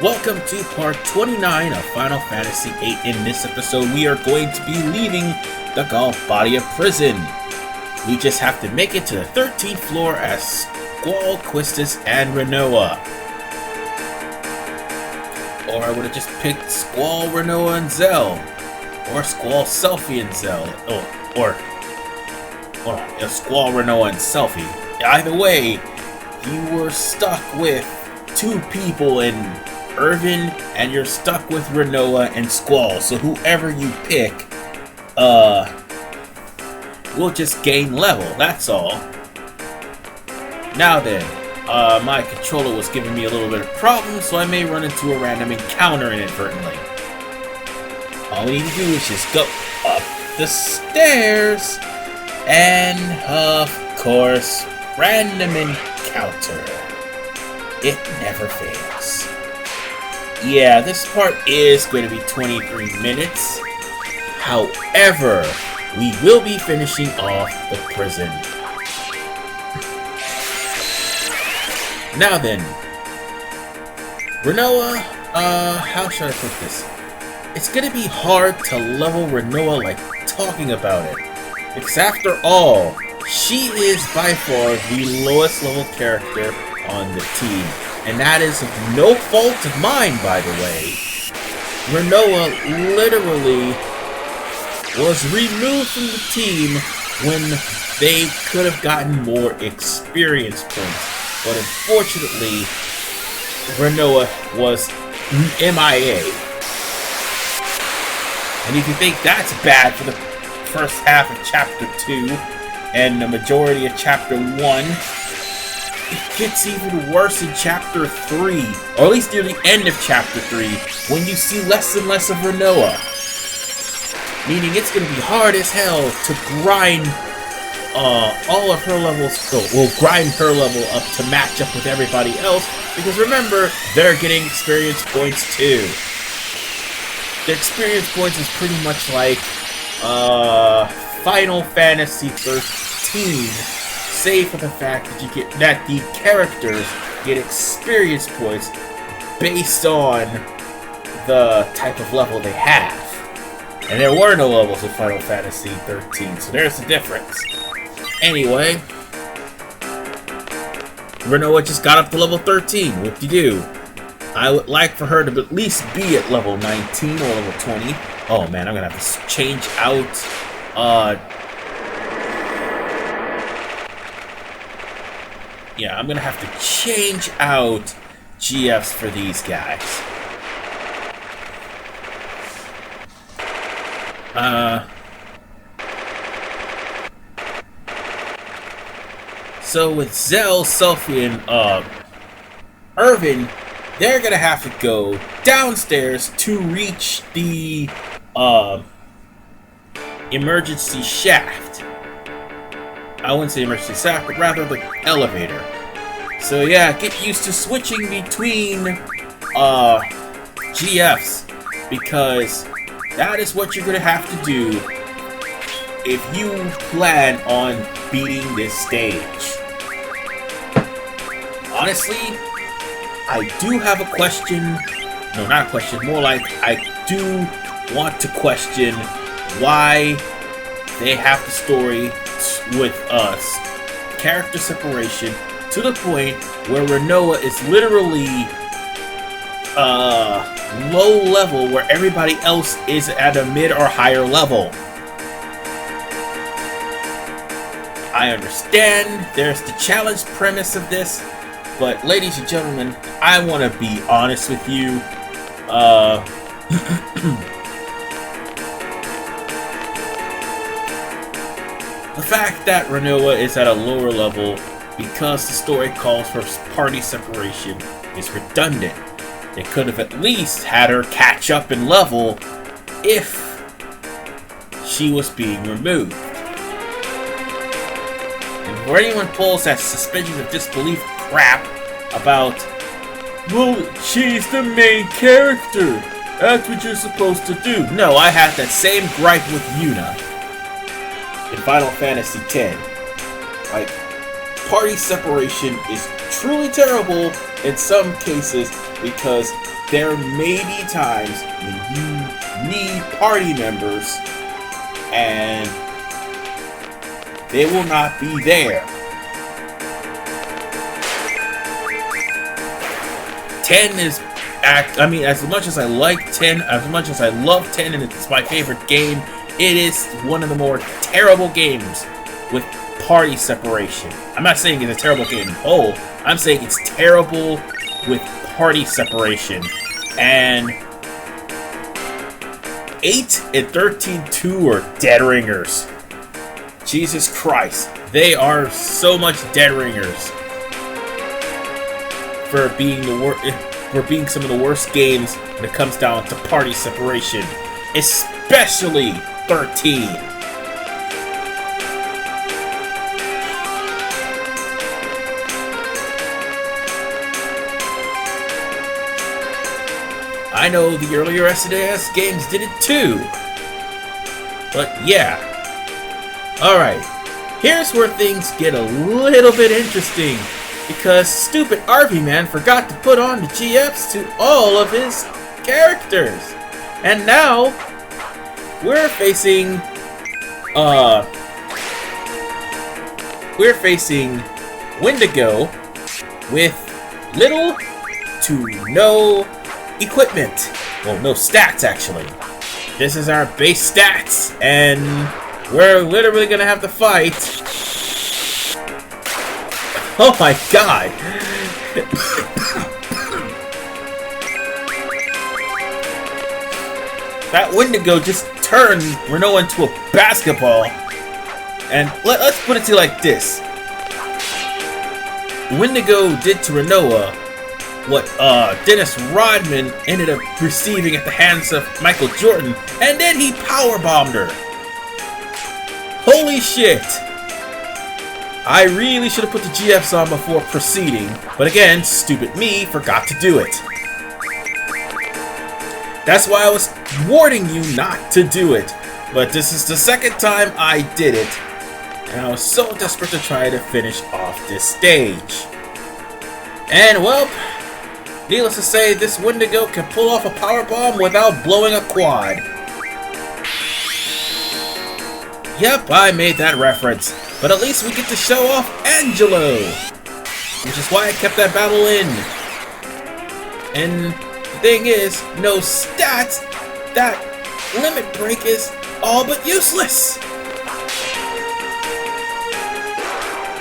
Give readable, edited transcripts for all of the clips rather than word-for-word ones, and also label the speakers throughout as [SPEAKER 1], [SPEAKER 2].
[SPEAKER 1] Welcome to part 29 of Final Fantasy VIII. In this episode, we are going to be leaving the Galbadia prison. We just have to make it to the 13th floor as Squall, Quistis, and Rinoa. Or I would have just picked Squall, Rinoa, and Zell. Or Squall, Selphie, and Zell. Or Squall, Rinoa, and Selphie. Either way, you were stuck with two people in Irvin, and you're stuck with Rinoa and Squall. So whoever you pick, will just gain level. That's all. Now then, my controller was giving me a little bit of problems, so I may run into a random encounter inadvertently. All we need to do is just go up the stairs, and of course, random encounter. It never fails. Yeah, this part is going to be 23 minutes. However, we will be finishing off the prison. Now then, Rinoa, how should I put this? It's going to be hard to level Rinoa like talking about it. Because after all, she is by far the lowest level character on the team. And that is no fault of mine, by the way. Rinoa literally was removed from the team when they could have gotten more experience points. But unfortunately, Rinoa was MIA. And if you think that's bad for the first half of Chapter 2 and the majority of Chapter 1, it gets even worse in Chapter 3, or at least near the end of Chapter 3, when you see less and less of Rinoa. Meaning it's going to be hard as hell to grind all of her levels, grind her level up to match up with everybody else, because remember, they're getting experience points too. The experience points is pretty much like Final Fantasy 13, save for the fact that the characters get experience points based on the type of level they have. And there were no levels in Final Fantasy 13, so there's the difference. Anyway, Rinoa just got up to level 13. Whoop-de-doo. I would like for her to at least be at level 19 or level 20. Oh man, I'm gonna have to change out, yeah, I'm gonna have to change out GFs for these guys. So with Zell, Selphie, and Irvin, they're gonna have to go downstairs to reach the emergency shaft. I wouldn't say emergency shaft, but rather the elevator. So yeah, get used to switching between GFs, because that is what you're gonna have to do if you plan on beating this stage. Honestly, I do have a question. No, not a question. More like I do want to question why they have the story with us character separation to the point where Rinoa is literally low level where everybody else is at a mid or higher level. I understand there's the challenge premise of this, but ladies and gentlemen, I want to be honest with you. The fact that Rinoa is at a lower level because the story calls for party separation is redundant. They could have at least had her catch up in level if she was being removed. And before anyone pulls that suspension of disbelief crap about, well, she's the main character, that's what you're supposed to do. No, I had that same gripe with Yuna in Final Fantasy X. Like, party separation is truly terrible in some cases because there may be times when you need party members and they will not be there. 10 is as much as I like 10, as much as I love 10 and it's my favorite game, it is one of the more terrible games with party separation. I'm not saying it's a terrible game in whole, I'm saying it's terrible with party separation. And 8 and 13-2 are dead ringers. Jesus Christ, they are so much dead ringers for being some of the worst games when it comes down to party separation, especially 13. I know the earlier SNES games did it too, but yeah. Alright, here's where things get a little bit interesting, because stupid RV Man forgot to put on the GFs to all of his characters. And now, we're facing Wendigo with little to no equipment. Well, no stats, actually. This is our base stats, and we're literally gonna have to fight. Oh my god! That Wendigo just turned Renault into a basketball. And let's put it to you like this. Wendigo did to Renoa what Dennis Rodman ended up receiving at the hands of Michael Jordan, and then he powerbombed her. Holy shit! I really should have put the GFs on before proceeding, but again, stupid me forgot to do it. That's why I was warning you not to do it, but this is the second time I did it, and I was so desperate to try to finish off this stage. And well, needless to say, this Wendigo can pull off a powerbomb without blowing a quad. Yep, I made that reference. But at least we get to show off Angelo! Which is why I kept that battle in. And the thing is, no stats, that limit break is all but useless!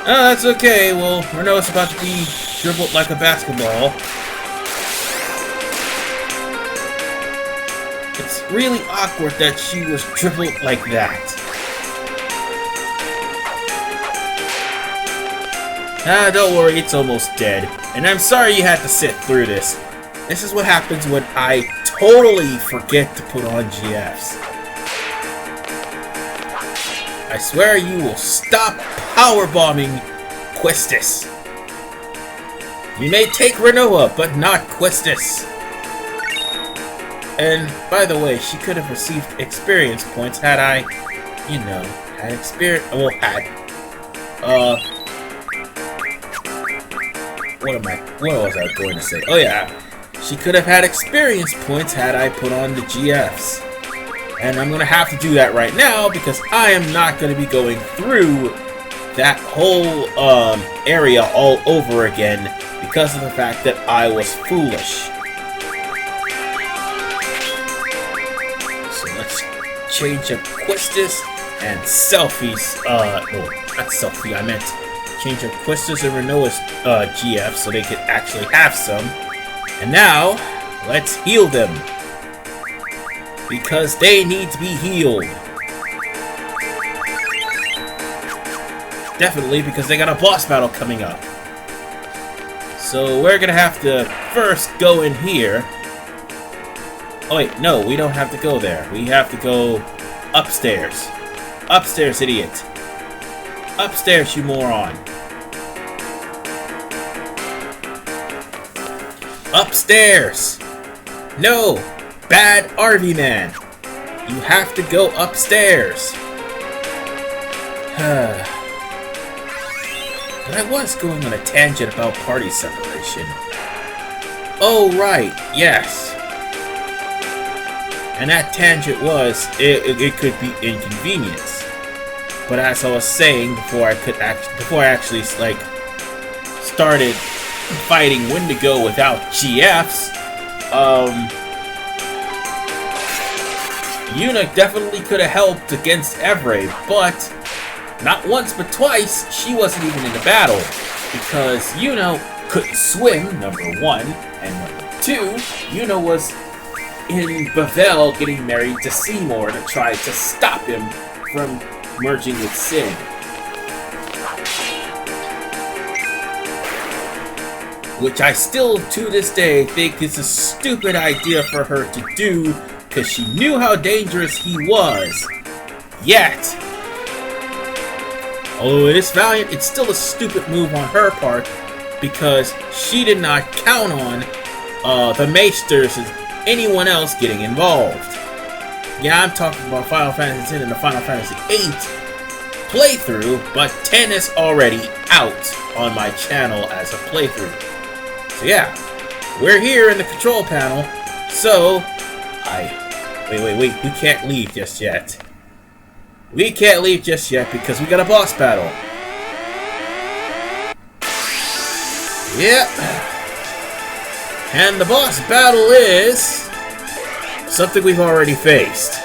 [SPEAKER 1] Oh, that's okay. Well, Renault's about to be dribbled like a basketball. It's really awkward that she was dribbled like that. Ah, don't worry, it's almost dead. And I'm sorry you had to sit through this. This is what happens when I totally forget to put on GFs. I swear you will stop powerbombing Questus. You may take Renoa, but not Questus. And, by the way, she could have received experience points had I, you know, had experience, well, what was I going to say? Oh yeah, she could have had experience points had I put on the GFs. And I'm going to have to do that right now because I am not going to be going through that whole area all over again because of the fact that I was foolish. So let's change up Questus and Selfie's, well, not Selfie, I meant change up Questus and Renoa's GF so they could actually have some. And now, let's heal them. Because they need to be healed. Definitely, because they got a boss battle coming up. So we're gonna have to first go in here. Oh wait, no, we don't have to go there. We have to go upstairs. Upstairs, idiot. Upstairs, you moron. Upstairs! No! Bad RV Man! You have to go upstairs! But I was going on a tangent about party separation. Oh right, yes. And that tangent was, it could be inconvenience. But as I was saying before I actually like started fighting Wendigo without GFs, Yuna definitely could have helped against Evray, but not once but twice she wasn't even in the battle because Yuna couldn't swim, number one, and number two, Yuna was in Bavel getting married to Seymour to try to stop him from merging with Sin. Which I still, to this day, think is a stupid idea for her to do because she knew how dangerous he was. Yet, although it is valiant, it's still a stupid move on her part because she did not count on the Maesters and anyone else getting involved. Yeah, I'm talking about Final Fantasy X and the Final Fantasy VIII playthrough, but 10 is already out on my channel as a playthrough. So yeah, we're here in the control panel, so wait, we can't leave just yet. We can't leave just yet because we got a boss battle. Yep. And the boss battle is something we've already faced.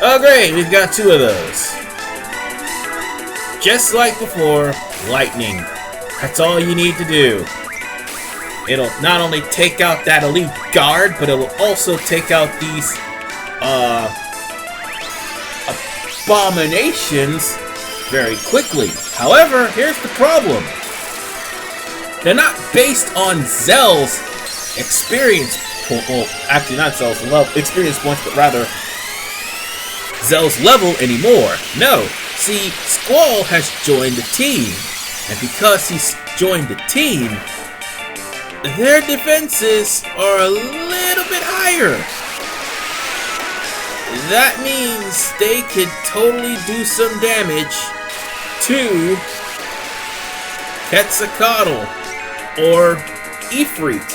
[SPEAKER 1] Oh great, we've got two of those. Just like before, lightning. That's all you need to do. It'll not only take out that elite guard, but it'll also take out these abominations very quickly. However, here's the problem. They're not based on Zell's experience point. Well, actually not Zell's experience points, but rather Zell's level anymore. No. See, Squall has joined the team. And because he's joined the team, their defenses are a little bit higher. That means they could totally do some damage to Quetzalcoatl or Ifrit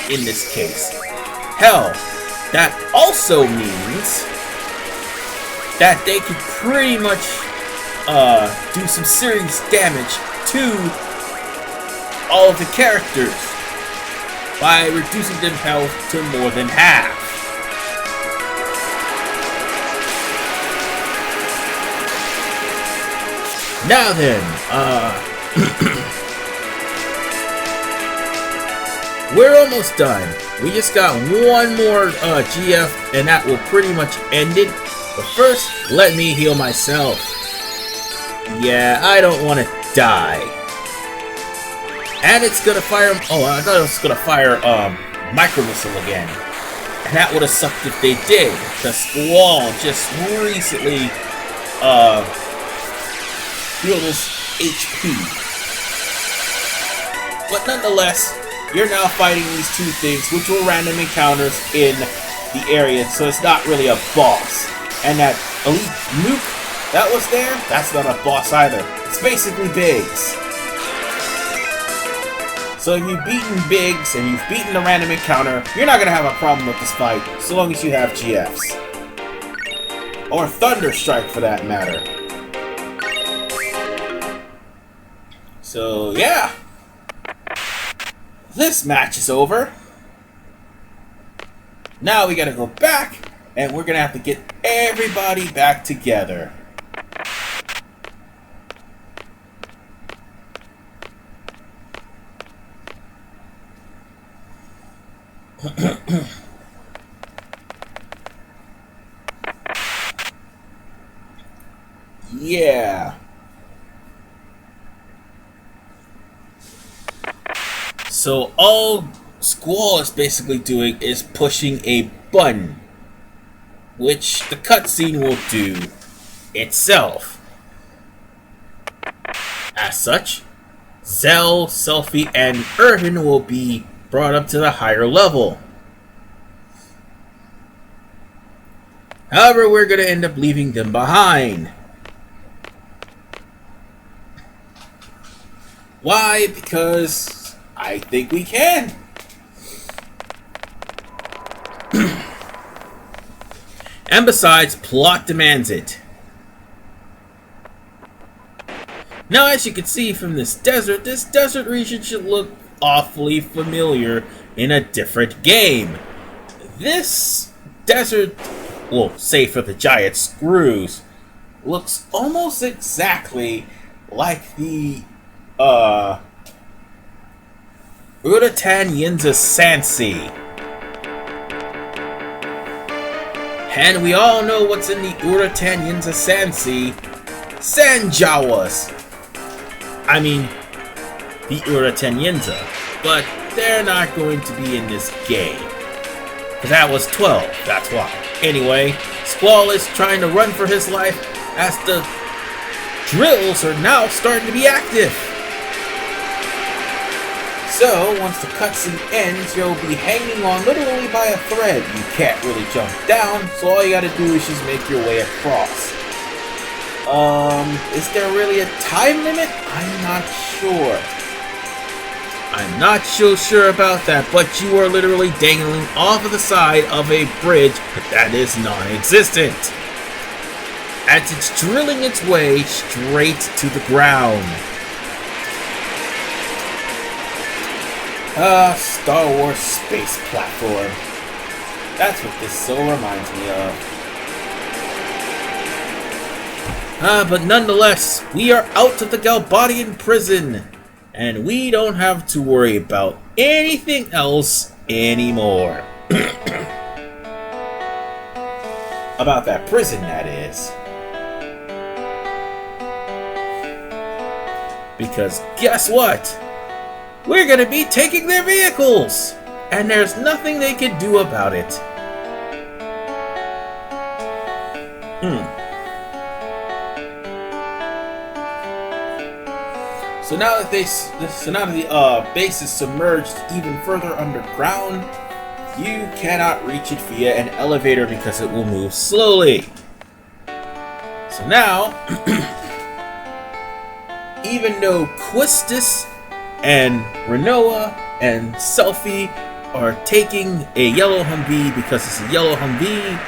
[SPEAKER 1] in this case. Hell, that also means that they could pretty much do some serious damage to all of the characters by reducing their health to more than half. Now then, we're almost done. We just got one more GF and that will pretty much end it. But first, let me heal myself. Yeah, I don't want to die. And it's gonna fire. Oh, I thought it was gonna fire micro missile again, and that would have sucked if they did. The Squall just recently healed his HP, but nonetheless, you're now fighting these two things, which were random encounters in the area, so it's not really a boss. And that elite nuke that was there, that's not a boss either. It's basically Biggs. So if you've beaten Biggs and you've beaten the random encounter, you're not going to have a problem with this fight, so long as you have GFs. Or Thunder Strike, for that matter. So, yeah. This match is over. Now we got to go back, and we're going to have to get everybody back together. Yeah. So all Squall is basically doing is pushing a button, which the cutscene will do itself. As such, Zell, Selphie, and Irvin will be brought up to the higher level. However, we're going to end up leaving them behind. Why? Because I think we can. And besides, plot demands it. Now, as you can see from this desert region should look awfully familiar in a different game. This desert, well, save for the giant screws, looks almost exactly like the Uratan Yinza Sansi. And we all know what's in the Uratan Yinza Sansi. Sand Jawas. I mean, the Uratan Yinza. But they're not going to be in this game. Because that was 12, that's why. Anyway, Squall is trying to run for his life as the drills are now starting to be active. So, once the cutscene ends, you'll be hanging on literally by a thread. You can't really jump down, so all you gotta do is just make your way across. Is there really a time limit? I'm not sure. I'm not so sure about that, but you are literally dangling off of the side of a bridge that is non-existent, as it's drilling its way straight to the ground. Star Wars space platform. That's what this so reminds me of. But nonetheless, we are out of the Galbadian prison, and we don't have to worry about anything else anymore. About that prison, that is. Because guess what? We're gonna be taking their vehicles! And there's nothing they can do about it. So now that the base is submerged even further underground, you cannot reach it via an elevator because it will move slowly. So now, even though Quistis and Renoa and Selfie are taking a yellow Humvee because it's a yellow Humvee,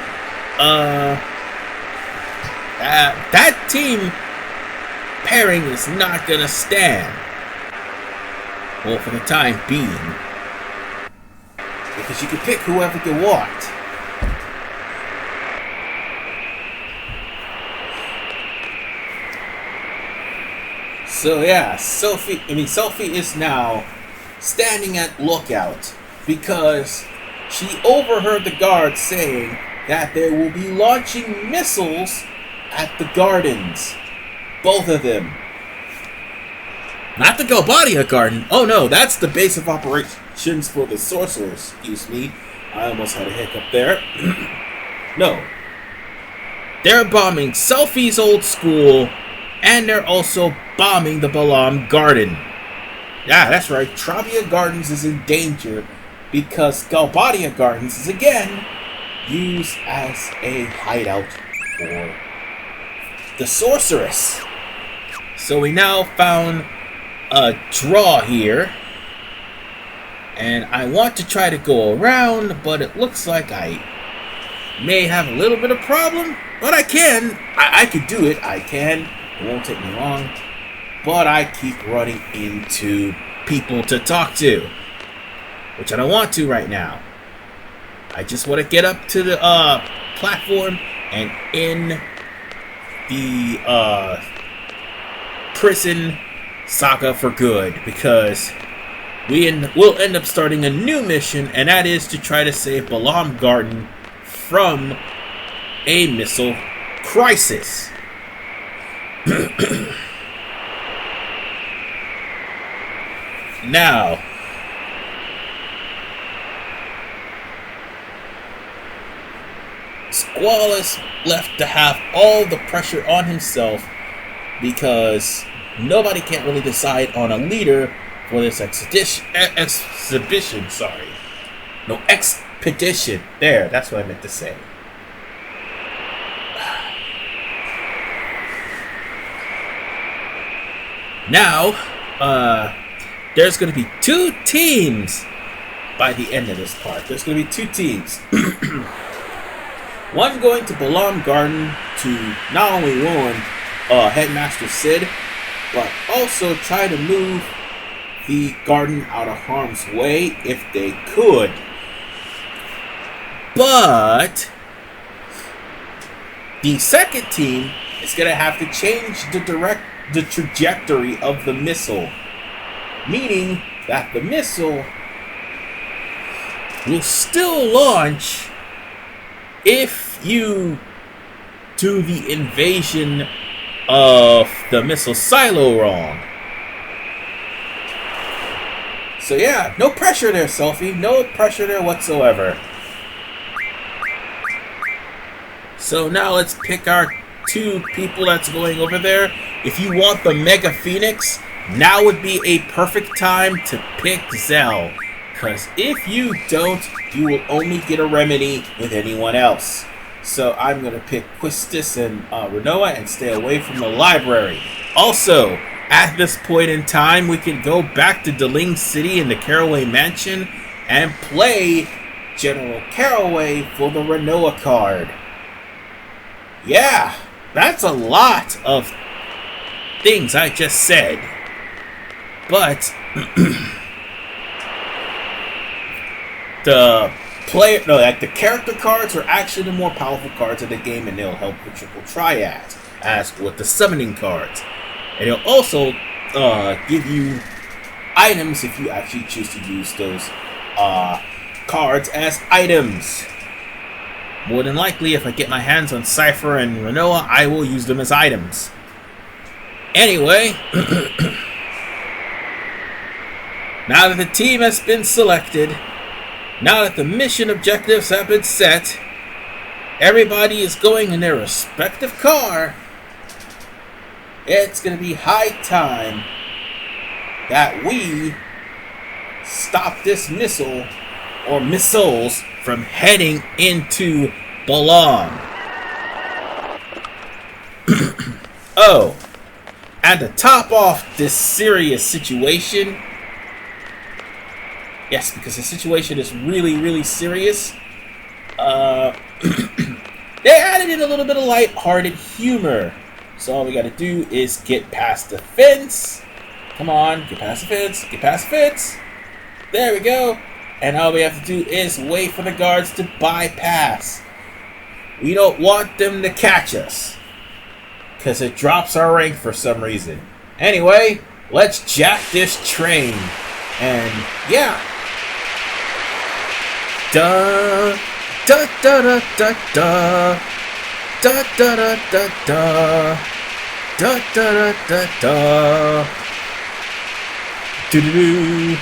[SPEAKER 1] that team pairing is not gonna stand. Well, for the time being. Because you can pick whoever you want. So yeah, Selfie is now standing at lookout because she overheard the guards saying that they will be launching missiles at the gardens. Both of them. Not the Galbadia Garden. Oh no, that's the base of operations for the sorcerers. Excuse me. I almost had a hiccup there. No. They're bombing Selfie's old school, and they're also bombing the Balamb Garden. Yeah, that's right. Travia Gardens is in danger because Galbadia Gardens is again used as a hideout for the sorceress. So we now found a draw here, and I want to try to go around, but it looks like I may have a little bit of problem, but I can. I can do it. I can. It won't take me long, but I keep running into people to talk to, which I don't want to right now. I just want to get up to the platform and in the prison saga for good, because we'll end up starting a new mission, and that is to try to save Balamb Garden from a missile crisis. Now, Squall is left to have all the pressure on himself because nobody can't really decide on a leader for this expedition. Expedition. There, that's what I meant to say. Now, there's going to be 2 teams by the end of this part. There's going to be 2 teams. One going to Balamb Garden to not only warn Headmaster Sid, but also try to move the garden out of harm's way if they could. But the second team is going to have to change the trajectory of the missile, meaning that the missile will still launch if you do the invasion of the missile silo wrong. So yeah, no pressure there, Selfie. No pressure there whatsoever. So now let's pick our two people that's going over there. If you want the Mega Phoenix, now would be a perfect time to pick Zell. Because if you don't, you will only get a remedy with anyone else. So I'm going to pick Quistis and Renoa and stay away from the library. Also, at this point in time, we can go back to Deling City in the Caraway Mansion and play General Caraway for the Renoa card. Yeah, that's a lot of things I just said. But the character cards are actually the more powerful cards of the game, and they'll help with triple triads, as with the summoning cards. And it'll also give you items if you actually choose to use those cards as items. More than likely, if I get my hands on Cypher and Renoa, I will use them as items. Anyway, now that the team has been selected, now that the mission objectives have been set, everybody is going in their respective car. It's going to be high time that we stop this missile or missiles from heading into Balamb. Oh, and to top off this serious situation, yes, because the situation is really, really serious, they added in a little bit of light-hearted humor. So all we gotta do is get past the fence. Come on, get past the fence, get past the fence. There we go. And all we have to do is wait for the guards to bypass. We don't want them to catch us, because it drops our rank for some reason. Anyway, let's jack this train. And yeah. Da da da da da da da da da da da da da da da do do do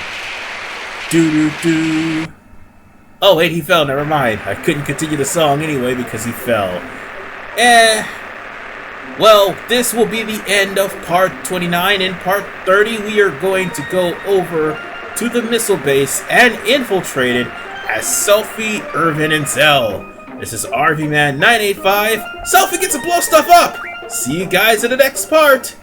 [SPEAKER 1] do do do. Oh wait, he fell. Never mind. I couldn't continue the song anyway because he fell. Well, this will be the end of part 29. In part 30, we are going to go over to the missile base and infiltrate it as Selfie, Irvin, and Zell. This is RVMan985. Selfie gets to blow stuff up! See you guys in the next part!